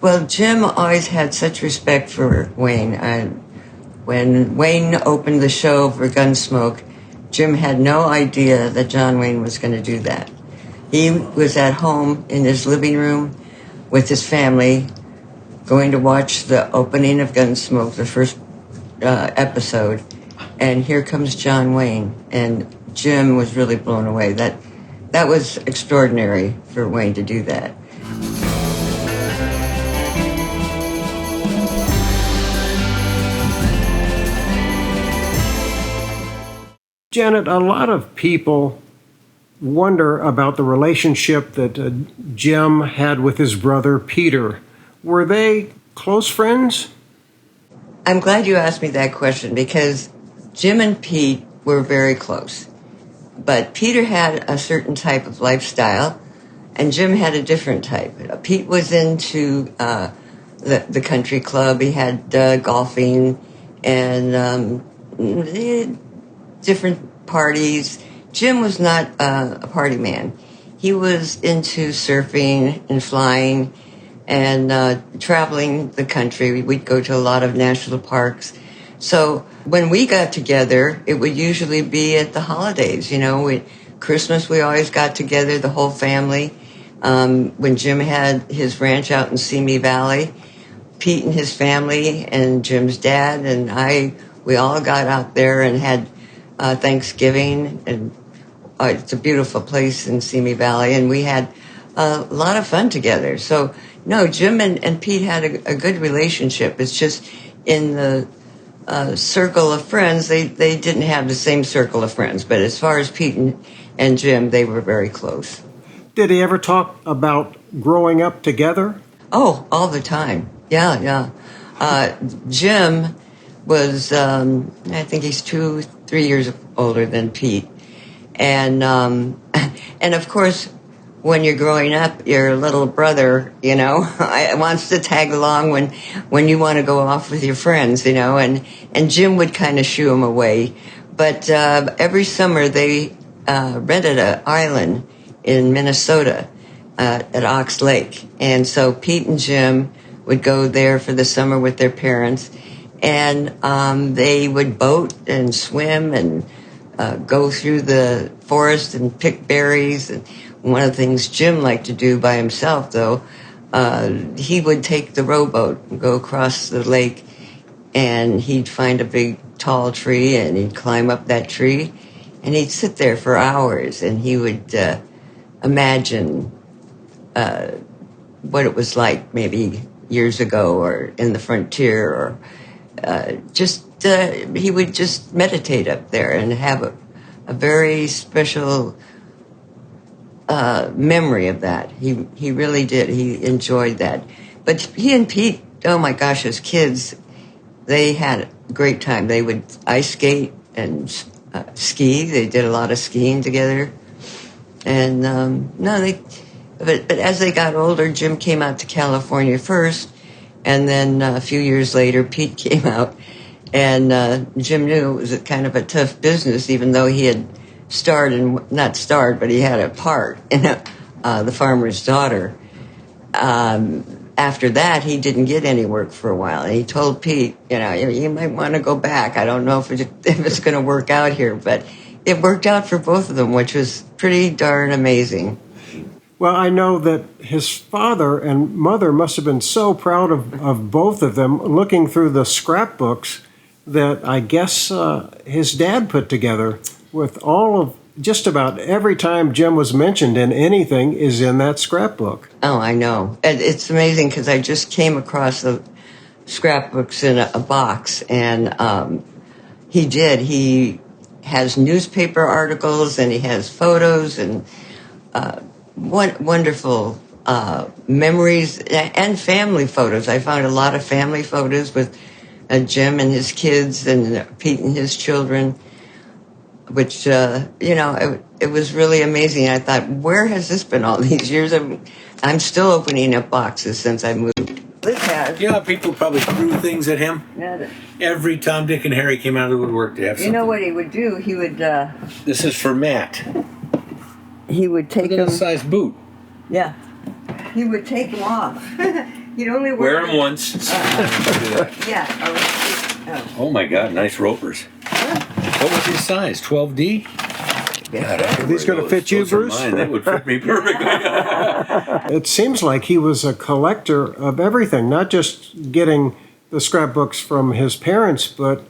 Well, Jim always had such respect for Wayne. When Wayne opened the show for Gunsmoke, Jim had no idea that John Wayne was going to do that. He was at home in his living room with his family, going to watch the opening of Gunsmoke, the first episode, and here comes John Wayne, and Jim was really blown away. That was extraordinary for Wayne to do that. Janet, a lot of people wonder about the relationship that Jim had with his brother Peter. Were they close friends? I'm glad you asked me that question because Jim and Pete were very close. But Peter had a certain type of lifestyle, and Jim had a different type. Pete was into the country club. He had golfing and different parties. Jim was not a party man. He was into surfing and flying and traveling the country. We'd go to a lot of national parks. So when we got together, it would usually be at the holidays. Christmas we always got together, the whole family. When Jim had his ranch out in Simi Valley, Pete and his family and Jim's dad and we all got out there and had Thanksgiving, and it's a beautiful place in Simi Valley, and we had a lot of fun together. So, no, Jim and Pete had a good relationship. It's just in the circle of friends, they didn't have the same circle of friends, but as far as Pete and Jim, they were very close. Did he ever talk about growing up together? Oh, all the time. Yeah. Jim was, I think he's 2-3 years older than Pete. And of course, when you're growing up, your little brother, wants to tag along when you want to go off with your friends, and Jim would kind of shoo him away. But every summer they rented an island in Minnesota at Ox Lake. And so Pete and Jim would go there for the summer with their parents, and they would boat and swim and go through the forest and pick berries. And one of the things Jim liked to do by himself, though, he would take the rowboat and go across the lake, and he'd find a big tall tree, and he'd climb up that tree, and he'd sit there for hours, and he would imagine what it was like maybe years ago or in the frontier, or he would just meditate up there and have a very special memory of that. He really did. He enjoyed that. But he and Pete, oh my gosh, as kids, they had a great time. They would ice skate and ski. They did a lot of skiing together. And but as they got older, Jim came out to California first, and then a few years later, Pete came out. And Jim knew it was kind of a tough business, even though he had but he had a part in The Farmer's Daughter. After that, he didn't get any work for a while. And he told Pete, you might want to go back. I don't know if it's going to work out here. But it worked out for both of them, which was pretty darn amazing. Well, I know that his father and mother must have been so proud of both of them, looking through the scrapbooks that I guess his dad put together, with all of just about every time Jim was mentioned in anything is in that scrapbook. Oh, I know. It's amazing because I just came across the scrapbooks in a box, and he has newspaper articles, and he has photos and wonderful memories and family photos. I found a lot of family photos with Jim and his kids and Pete and his children, which, it was really amazing. I thought, where has this been all these years? I'm still opening up boxes since I moved. People probably threw things at him. Yeah. Every Tom, Dick, and Harry came out of the woodwork to have something. You know what he would do? He would... This is for Matt. He would take them... a size boot. Yeah. He would take them off. He'd only Wear them once. Yeah. Oh my God, nice ropers. What was his size? 12D? God, Are these going to fit you, Bruce? Mine. That would fit me perfectly. It seems like he was a collector of everything, not just getting the scrapbooks from his parents, but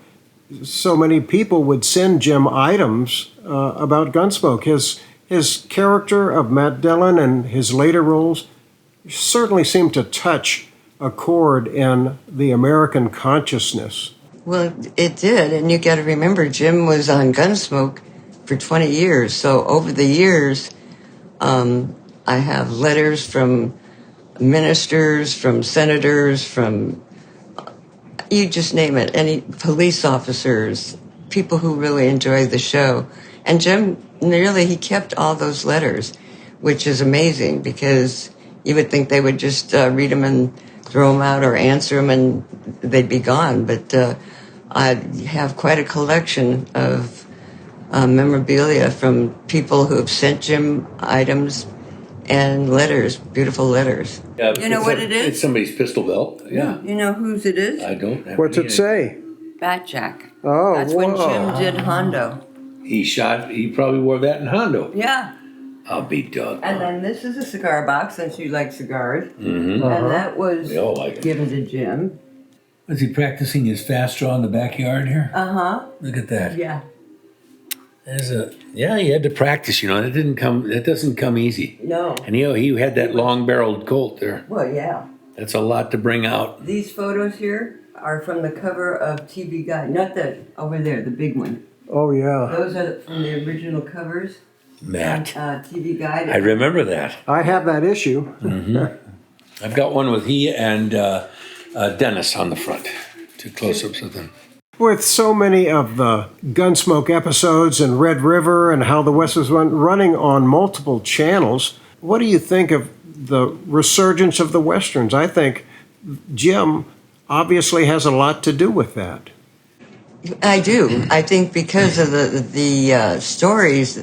so many people would send Jim items about Gunsmoke. His character of Matt Dillon and his later roles certainly seemed to touch a chord in the American consciousness. Well, it did, and you got to remember, Jim was on Gunsmoke for 20 years. So over the years, I have letters from ministers, from senators, from you just name it, any police officers, people who really enjoyed the show. And Jim, really, he kept all those letters, which is amazing because you would think they would just read them and throw them out or answer them and they'd be gone. But I have quite a collection of memorabilia from people who have sent Jim items and letters, beautiful letters. Yeah, You know what it is? It's somebody's pistol belt. Yeah. You know whose it is? I don't have What's any it say? Bat Jack. Oh, That's when whoa. Jim did Hondo. He probably wore that in Hondo. Yeah. I'll be done. And then this is a cigar box, since you like cigars. Mm-hmm. And that was We all like it. given to Jim. Was he practicing his fast draw in the backyard here? Uh-huh. Look at that. Yeah. Yeah, he had to practice, That doesn't come easy. No. And he had that long-barreled Colt there. Well, yeah. That's a lot to bring out. These photos here are from the cover of TV Guide. Not the, over there, the big one. Oh, yeah. Those are from the original covers. Matt. TV Guide. I remember that. I have that issue. I've got one with he and Dennis on the front. Two close-ups of them. With so many of the Gunsmoke episodes and Red River and How the West was running on multiple channels, what do you think of the resurgence of the Westerns? I think Jim obviously has a lot to do with that. I do. I think because of the stories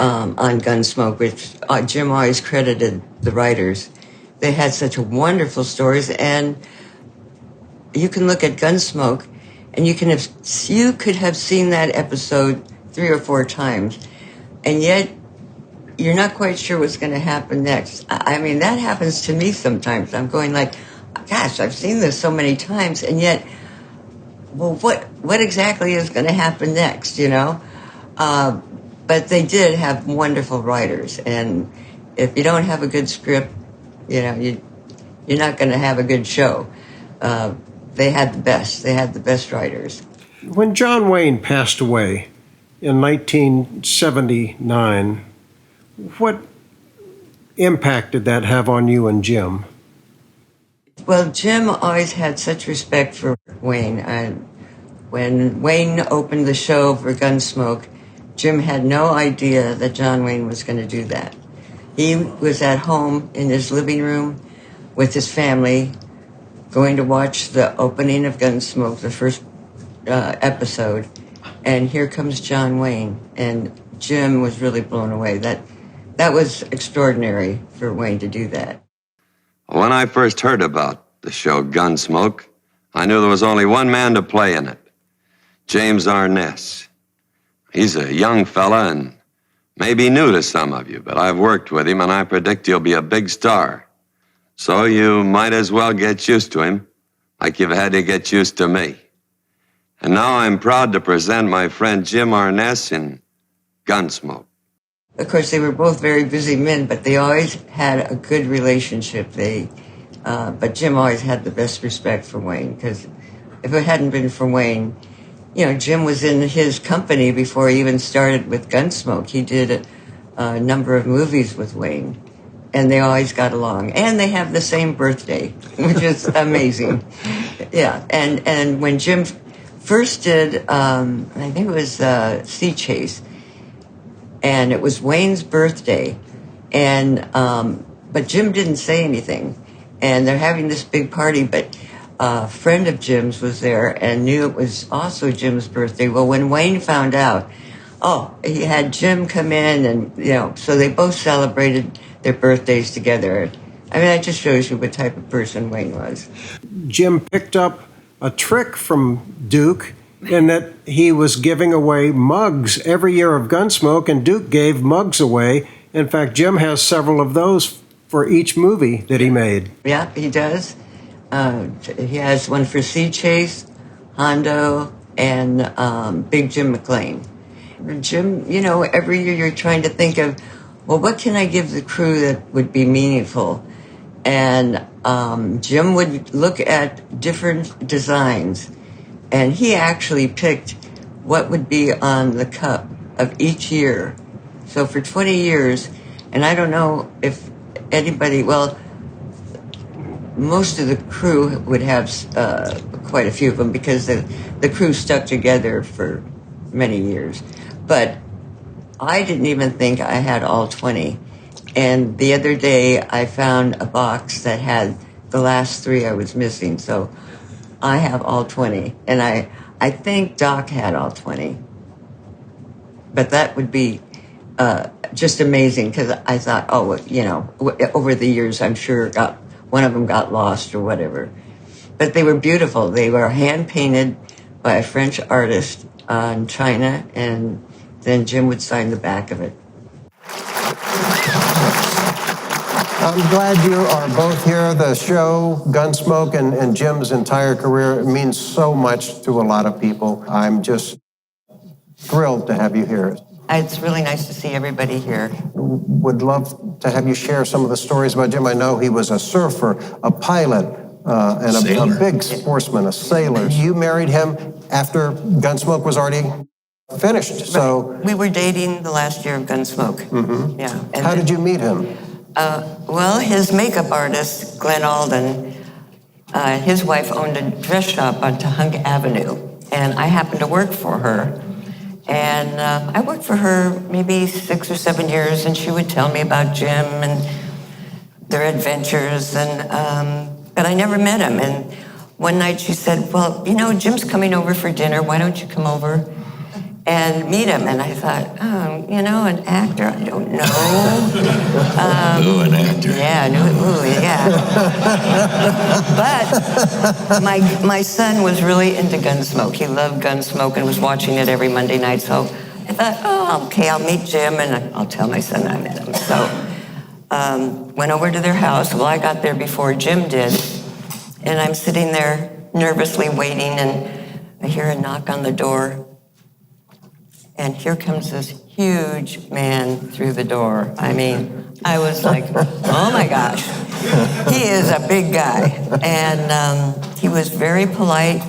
on Gunsmoke, which Jim always credited the writers, they had such wonderful stories. And you can look at Gunsmoke, and you could have seen that episode 3 or 4 times, and yet you're not quite sure what's going to happen next. I mean, that happens to me sometimes. I'm going like, gosh, I've seen this so many times, and yet, well, what exactly is going to happen next, But they did have wonderful writers, and if you don't have a good script, you're not going to have a good show. They had the best. They had the best writers. When John Wayne passed away in 1979, what impact did that have on you and Jim? Well, Jim always had such respect for Wayne. When Wayne opened the show for Gunsmoke, Jim had no idea that John Wayne was going to do that. He was at home in his living room with his family, going to watch the opening of Gunsmoke, the first episode, and here comes John Wayne, and Jim was really blown away. That was extraordinary for Wayne to do that. When I first heard about the show Gunsmoke, I knew there was only one man to play in it, James Arness. He's a young fella and maybe new to some of you, but I've worked with him and I predict he'll be a big star. So you might as well get used to him like you've had to get used to me. And now I'm proud to present my friend Jim Arness in Gunsmoke. Of course, they were both very busy men, but they always had a good relationship. But Jim always had the best respect for Wayne, because if it hadn't been for Wayne, Jim was in his company before he even started with Gunsmoke. He did a number of movies with Wayne, and they always got along. And they have the same birthday, which is amazing. Yeah, and when Jim first did, I think it was Sea Chase, and it was Wayne's birthday, and but Jim didn't say anything, and they're having this big party, but a friend of Jim's was there and knew it was also Jim's birthday. Well, when Wayne found out, he had Jim come in, and so they both celebrated their birthdays together. I mean, that just shows you what type of person Wayne was. Jim picked up a trick from Duke in that he was giving away mugs every year of Gunsmoke, and Duke gave mugs away. In fact, Jim has several of those for each movie that he made. Yeah, he does. He has one for Sea Chase, Hondo, and Big Jim McLean. Jim, you know, every year you're trying to think of, well, what can I give the crew that would be meaningful? And Jim would look at different designs, and he actually picked what would be on the cup of each year. So for 20 years, and I don't know if anybody, well, most of the crew would have quite a few of them because the crew stuck together for many years. But I didn't even think I had all 20. And the other day I found a box that had the last 3 I was missing. So I have all 20. And I think Doc had all 20. But that would be just amazing because I thought, oh, you know, over the years I'm sure one of them got lost or whatever. But they were beautiful. They were hand-painted by a French artist in China, and then Jim would sign the back of it. I'm glad you are both here. The show, Gunsmoke, and Jim's entire career means so much to a lot of people. I'm just thrilled to have you here. It's really nice to see everybody here. Would love to have you share some of the stories about Jim. I know he was a surfer, a pilot, and a big sportsman, a sailor. You married him after Gunsmoke was already finished, so... Right. We were dating the last year of Gunsmoke. Mm-hmm. Yeah. And how did you meet him? Well, his makeup artist, Glenn Alden, his wife owned a dress shop on Tahunk Avenue, and I happened to work for her. And I worked for her maybe 6 or 7 years, and she would tell me about Jim and their adventures, but I never met him. And one night she said, well, you know, Jim's coming over for dinner. Why don't you come over and meet him? And I thought, oh, you know, an actor, I don't know. An actor. Yeah, But my son was really into Gunsmoke. He loved Gunsmoke and was watching it every Monday night. So I thought, oh, okay, I'll meet Jim and I'll tell my son I met him. So went over to their house. Well, I got there before Jim did. And I'm sitting there nervously waiting, and I hear a knock on the door. And here comes this huge man through the door. I mean, I was like, oh my gosh, he is a big guy. And he was very polite.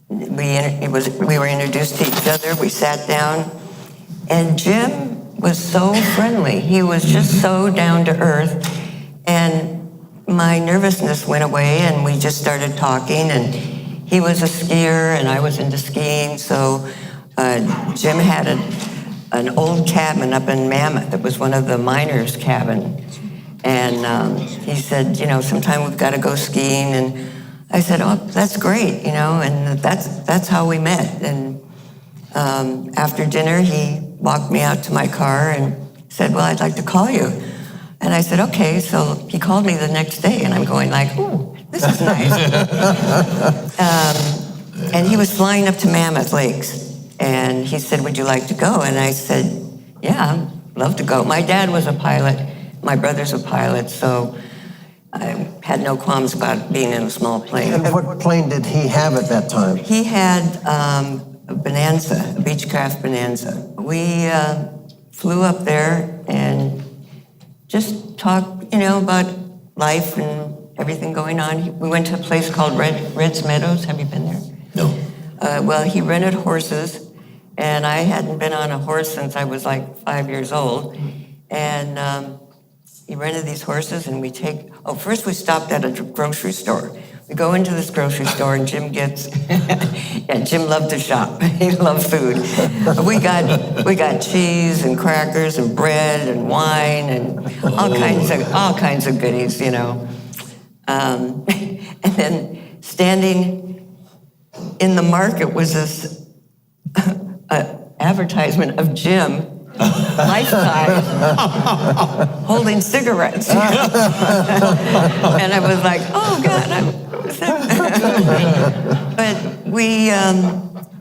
We were introduced to each other. We sat down. And Jim was so friendly. He was just so down to earth. And my nervousness went away, and we just started talking. And he was a skier, and I was into skiing, so... Jim had an old cabin up in Mammoth. It was one of the miners' cabins. And he said, you know, sometime we've got to go skiing. And I said, oh, that's great, you know, and that's how we met. And after dinner, he walked me out to my car and said, well, I'd like to call you. And I said, okay. So he called me the next day, and I'm going like, ooh, this is nice. And he was flying up to Mammoth Lakes. And he said, would you like to go? And I said, yeah, I'd love to go. My dad was a pilot. My brother's a pilot, so I had no qualms about being in a small plane. And what plane did he have at that time? He had a Bonanza, a Beechcraft Bonanza. We flew up there and just talked, you know, about life and everything going on. We went to a place called Red's Meadows. Have you been there? No. Well, he rented horses, and I hadn't been on a horse since I was like 5 years old. And he rented these horses, and first we stopped at a grocery store. We go into this grocery store, and Jim gets, Jim loved to shop. He loved food. We got cheese and crackers and bread and wine and all kinds of goodies, you know. And then standing in the market was this advertisement of Jim life size, holding cigarettes. And I was like, oh God, but we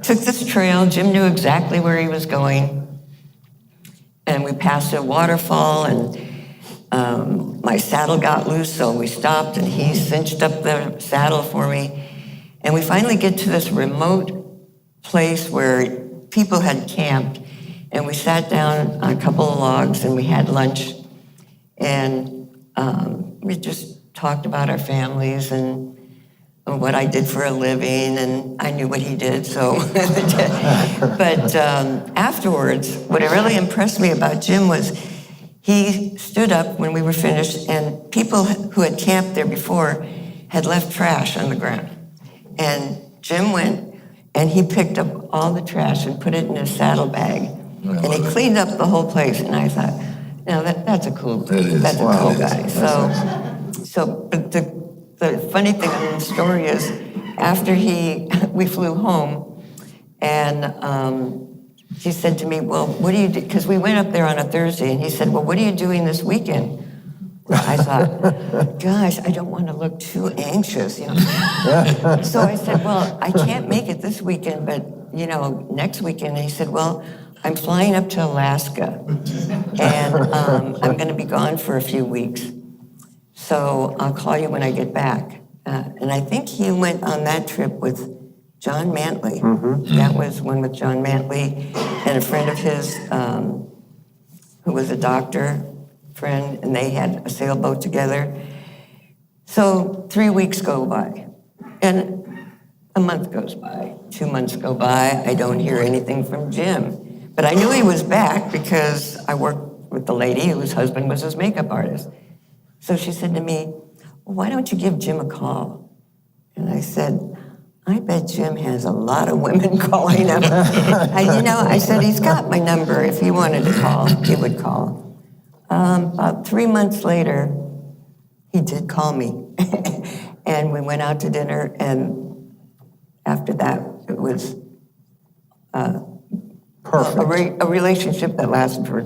took this trail. Jim knew exactly where he was going. And we passed a waterfall, and my saddle got loose, so we stopped, and he cinched up the saddle for me. And we finally get to this remote place where people had camped, and we sat down on a couple of logs, and we had lunch, and we just talked about our families and what I did for a living, and I knew what he did, so. But afterwards, what really impressed me about Jim was he stood up when we were finished, and people who had camped there before had left trash on the ground. And Jim went, and he picked up all the trash and put it in his saddlebag, and he cleaned up the whole place, and I thought, that's a cool, that's a cool guy. But the funny thing in the story is, after we flew home, and he said to me, well, what do you do? Because we went up there on a Thursday, and he said, well, what are you doing this weekend? Well, I thought, gosh, I don't want to look too anxious, So I said, well, I can't make it this weekend, but, next weekend. And he said, well, I'm flying up to Alaska, and I'm going to be gone for a few weeks. So I'll call you when I get back. And I think he went on that trip with John Mantley. Mm-hmm. That was one with John Mantley and a friend of his who was a doctor friend, and they had a sailboat together. So 3 weeks go by, and a month goes by, 2 months go by. I don't hear anything from Jim. But I knew he was back because I worked with the lady whose husband was his makeup artist. So she said to me, well, why don't you give Jim a call? And I said, I bet Jim has a lot of women calling him. I said, he's got my number. If he wanted to call, he would call. About 3 months later, he did call me. And we went out to dinner, and after that, it was Perfect. A relationship that lasted for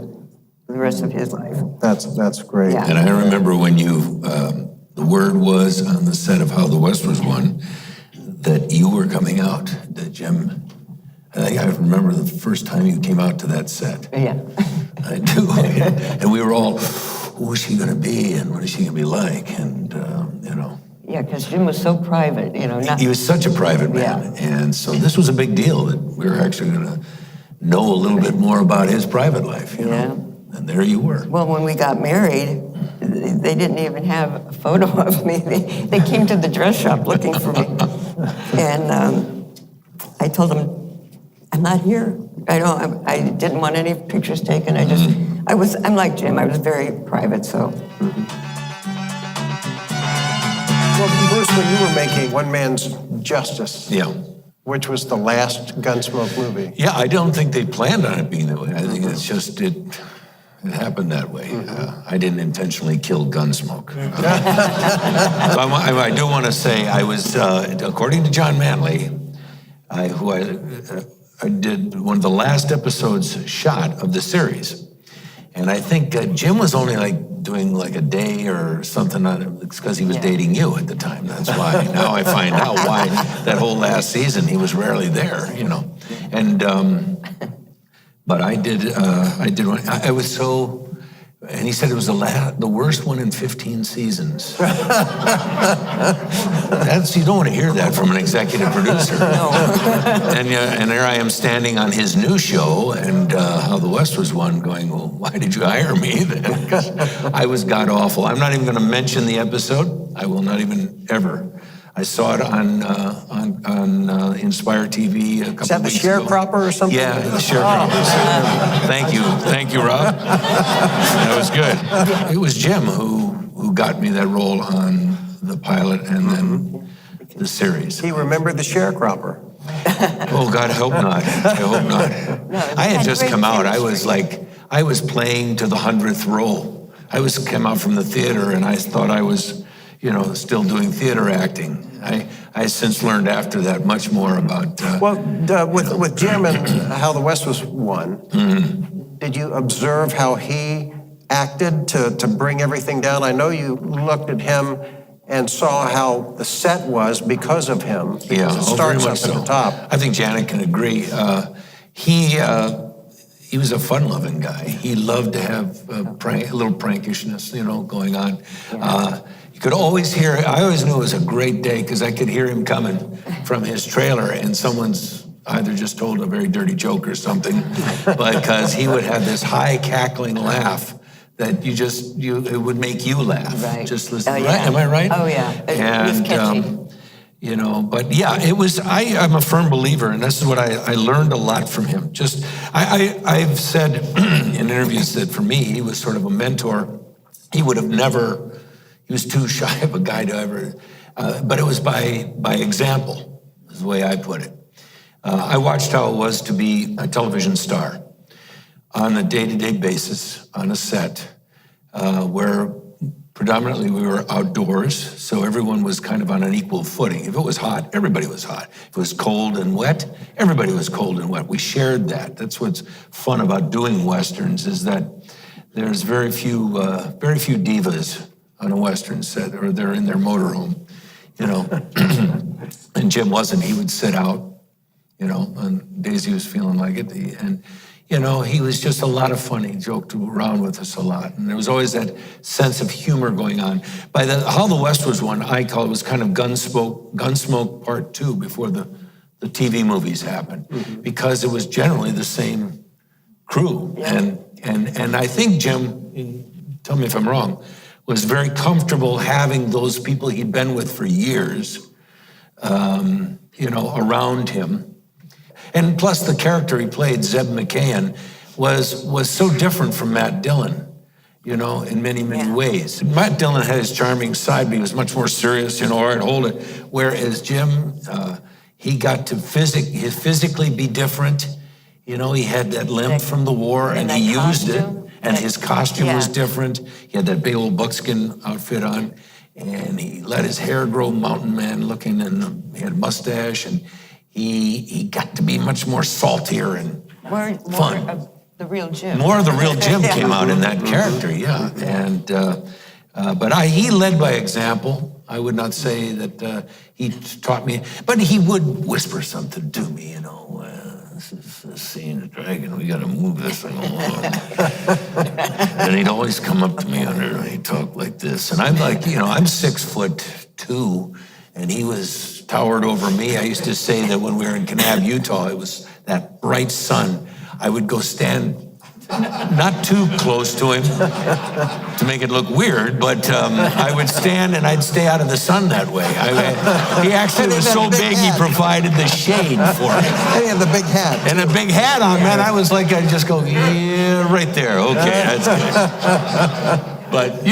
the rest of his life. That's great. Yeah. And I remember when the word was on the set of How the West Was Won that you were coming out, that Jim, I remember the first time you came out to that set. Yeah. I do. And we were all, who is she going to be and what is she going to be like? And, Yeah, because Jim was so private, He was such a private man. Yeah. And so this was a big deal that we were actually going to know a little bit more about his private life, Yeah. And there you were. Well, when we got married, they didn't even have a photo of me. They came to the dress shop looking for me. And I told them, I'm not here. I didn't want any pictures taken. I'm like Jim, I was very private, so. Well, Bruce, when you were making One Man's Justice, Yeah. which was the last Gunsmoke movie. Yeah, I don't think they planned on it being that way. I think it's just, it happened that way. I didn't intentionally kill Gunsmoke. So I do want to say I was, according to John Manley, I did one of the last episodes shot of the series. And I think Jim was only doing a day or something on it. It's because he was dating you at the time. That's why. Now I find out why that whole last season he was rarely there, And, but I did one. I was so, and he said it was the worst one in 15 seasons. You don't want to hear that from an executive producer. No. And there I am standing on his new show, and How the West Was Won, going, well, why did you hire me then? Because I was god awful. I'm not even going to mention the episode. I will not even ever. I saw it on Inspire TV a couple weeks ago. Is that the sharecropper or something? Yeah, the sharecroppers. Thank you, Rob. That was good. It was Jim who got me that role on the pilot and then the series. He remembered the sharecropper. Oh God, I hope not. I had just come out. I was playing to the 100th role. I came out from the theater, and I thought I was, still doing theater acting. I since learned after that much more about. With Jim and How the West Was Won, did you observe how he acted to bring everything down? I know you looked at him and saw how the set was because of him. Because it starts up at the top. I think Janet can agree. He was a fun-loving guy. He loved to have a little prankishness, going on. You could always hear. I always knew it was a great day because I could hear him coming from his trailer, and someone's either just told a very dirty joke or something, because he would have this high cackling laugh that it would make you laugh. Right. Just listen. Oh, yeah. Right? Am I right? Oh, yeah. It was catchy. But yeah, it was, I'm a firm believer, and this is what I learned a lot from him. I've said in interviews that for me, he was sort of a mentor. He was too shy of a guy to ever, but it was by example, is the way I put it. I watched how it was to be a television star on a day-to-day basis on a set where predominantly we were outdoors, so everyone was kind of on an equal footing. If it was hot, everybody was hot. If it was cold and wet, everybody was cold and wet. We shared that. That's what's fun about doing Westerns, is that there's very few divas on a Western set, or they're in their motorhome, And Jim wasn't. He would sit out, on days he was feeling like it. And he was just a lot of fun. He joked around with us a lot. And there was always that sense of humor going on. By How the West was one, I call it was kind of Gunsmoke Part 2 before the TV movies happened. Mm-hmm. Because it was generally the same crew. Yeah. And I think Jim, tell me if I'm wrong, was very comfortable having those people he'd been with for years, around him. And plus the character he played, Zeb McCann, was so different from Matt Dillon, in many, many ways. Matt Dillon had his charming side, but he was much more serious, all right, hold it. Whereas Jim, he got to physically be different. He had that limp from the war, and he used it. And his costume was different. He had that big old buckskin outfit on, and he let his hair grow mountain man looking, and he had a mustache, and he got to be much more saltier and fun. More of the real Jim. More of the real Jim came out in that character, yeah. And but he led by example. I would not say that he taught me, but he would whisper something to me, this is the scene of Dragon, we got to move this thing along. And he'd always come up to me and he'd talk like this. And I'm like, I'm 6'2", and he was towered over me. I used to say that when we were in Kanab, Utah, it was that bright sun. I would go stand not too close to him to make it look weird, but I would stand and I'd stay out of the sun that way. He actually was so big, he provided the shade for me. And he had the big hat. And a big hat on, man. I was like, I'd just go, yeah, right there. Okay, that's good. But,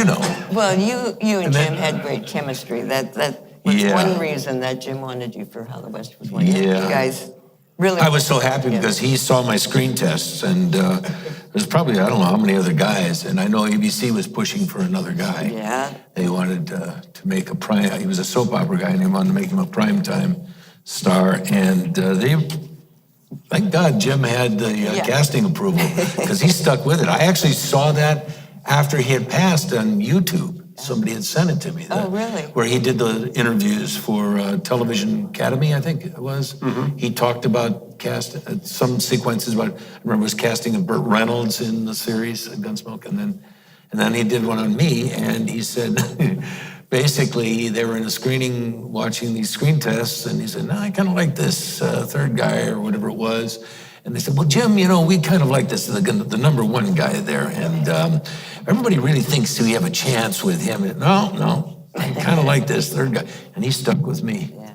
Well, you and Jim had great chemistry. That was one reason that Jim wanted you for How the West was one. Yeah. You guys really... I was so happy because he saw my screen tests, and there's probably, I don't know how many other guys, and I know ABC was pushing for another guy. Yeah. They wanted to make he was a soap opera guy, and they wanted to make him a primetime star, and thank God Jim had the casting approval, because he stuck with it. I actually saw that after he had passed on YouTube. Somebody had sent it to me. Oh, really? Where he did the interviews for Television Academy, I think it was. Mm-hmm. He talked about some sequences about, I remember was casting of Burt Reynolds in the series Gunsmoke, and then he did one on me, and he said, basically they were in a screening watching these screen tests, and he said, no, I kind of like this third guy or whatever it was. And they said, well, Jim, we kind of like this, the number one guy there. And everybody really thinks we have a chance with him. And, no, I kind of like this third guy. And he stuck with me. Yeah.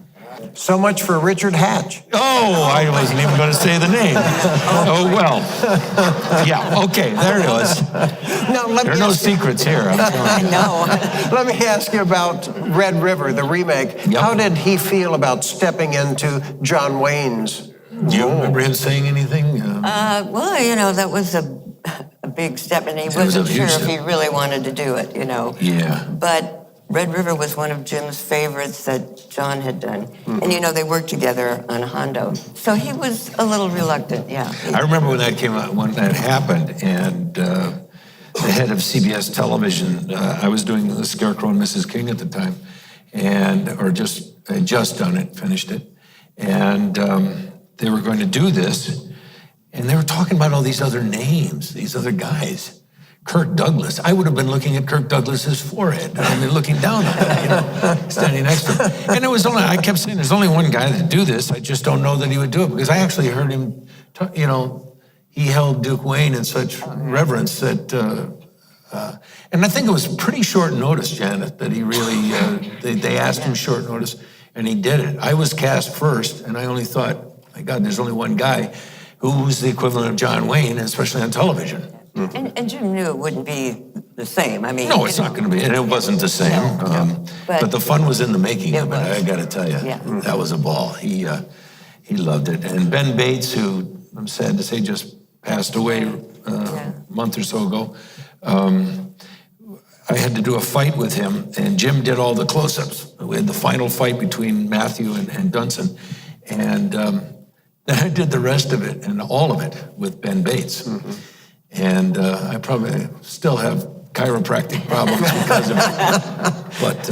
So much for Richard Hatch. Oh, I wasn't even going to say the name. Oh, well. Yeah, okay, there it was. There are no secrets here. I know. Let me ask you about Red River, the remake. Yep. How did he feel about stepping into John Wayne's Do you remember him saying anything? Well, that was a big step, and he wasn't sure if he really wanted to do it, Yeah. But Red River was one of Jim's favorites that John had done. Mm-hmm. And, you know, they worked together on Hondo. So he was a little reluctant, yeah. I remember when that came out, when that happened, and the head of CBS television, I was doing The Scarecrow and Mrs. King at the time, had just done it, finished it, and they were going to do this, and they were talking about all these other names, these other guys. Kirk Douglas. I would have been looking at Kirk Douglas's forehead. I mean, looking down on him, you know, standing next to him. And I kept saying, there's only one guy that do this. I just don't know that he would do it, because I actually heard him, you know, he held Duke Wayne in such reverence that, and I think it was pretty short notice, Janet, that he really, they asked him short notice, and he did it. I was cast first, and I only thought, my God, there's only one guy who's the equivalent of John Wayne, especially on television. And Jim knew it wouldn't be the same. I mean, no, it's not going to be, and it wasn't the same. But the fun was in the making of it. I got to tell you, that was a ball. He loved it. And Ben Bates, who I'm sad to say just passed away a month or so ago, I had to do a fight with him, and Jim did all the close-ups. We had the final fight between Matthew and Dunson, and then I did the rest of it and all of it with Ben Bates. And I probably still have chiropractic problems because of it. But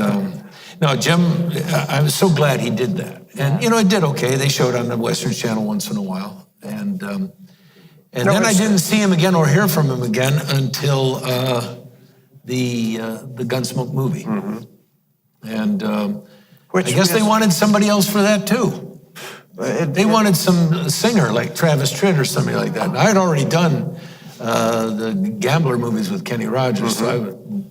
no, Jim, I was so glad he did that. And, you know, it did okay. They showed on the Western Channel once in a while. And then I didn't see him again or hear from him again until the Gunsmoke movie. And I guess they wanted somebody else for that, too. They wanted some singer like Travis Tritt or somebody like that. And I had already done the Gambler movies with Kenny Rogers, so I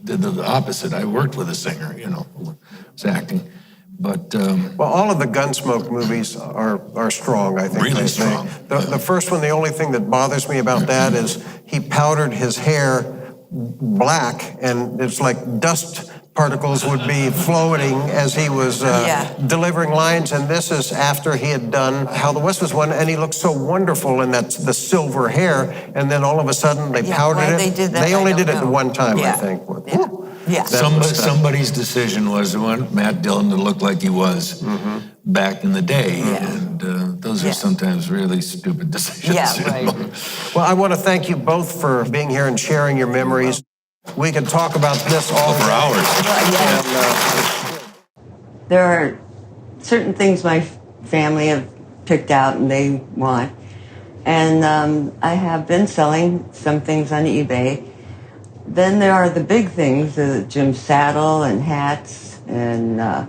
did the opposite. I worked with a singer, you know, who was acting. But well, all of the Gunsmoke movies are strong, I think. Really strong. The first one, the only thing that bothers me about that is he powdered his hair black, and it's like dust particles would be floating as he was delivering lines. And this is after he had done How the West Was Won, and he looked so wonderful in that the silver hair. And then all of a sudden they powdered it. They did that, they only did it one time, I think. Somebody's decision was to want Matt Dillon to look like he was back in the day, and those are sometimes really stupid decisions. Yeah, right. Well, I want to thank you both for being here and sharing your memories. We could talk about this all for hours. There are certain things my family have picked out and they want. And I have been selling some things on eBay. Then there are the big things, Jim's saddle and hats and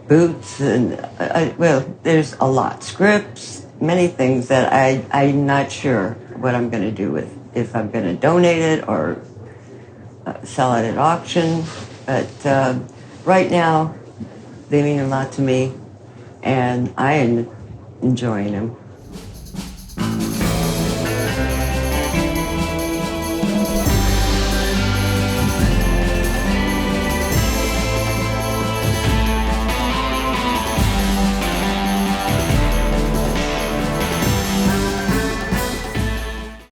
boots. And, well, there's a lot. Scripts, many things that I'm not sure what I'm going to do with. If I'm going to donate it or sell it at auction. But right now, they mean a lot to me, and I am enjoying them.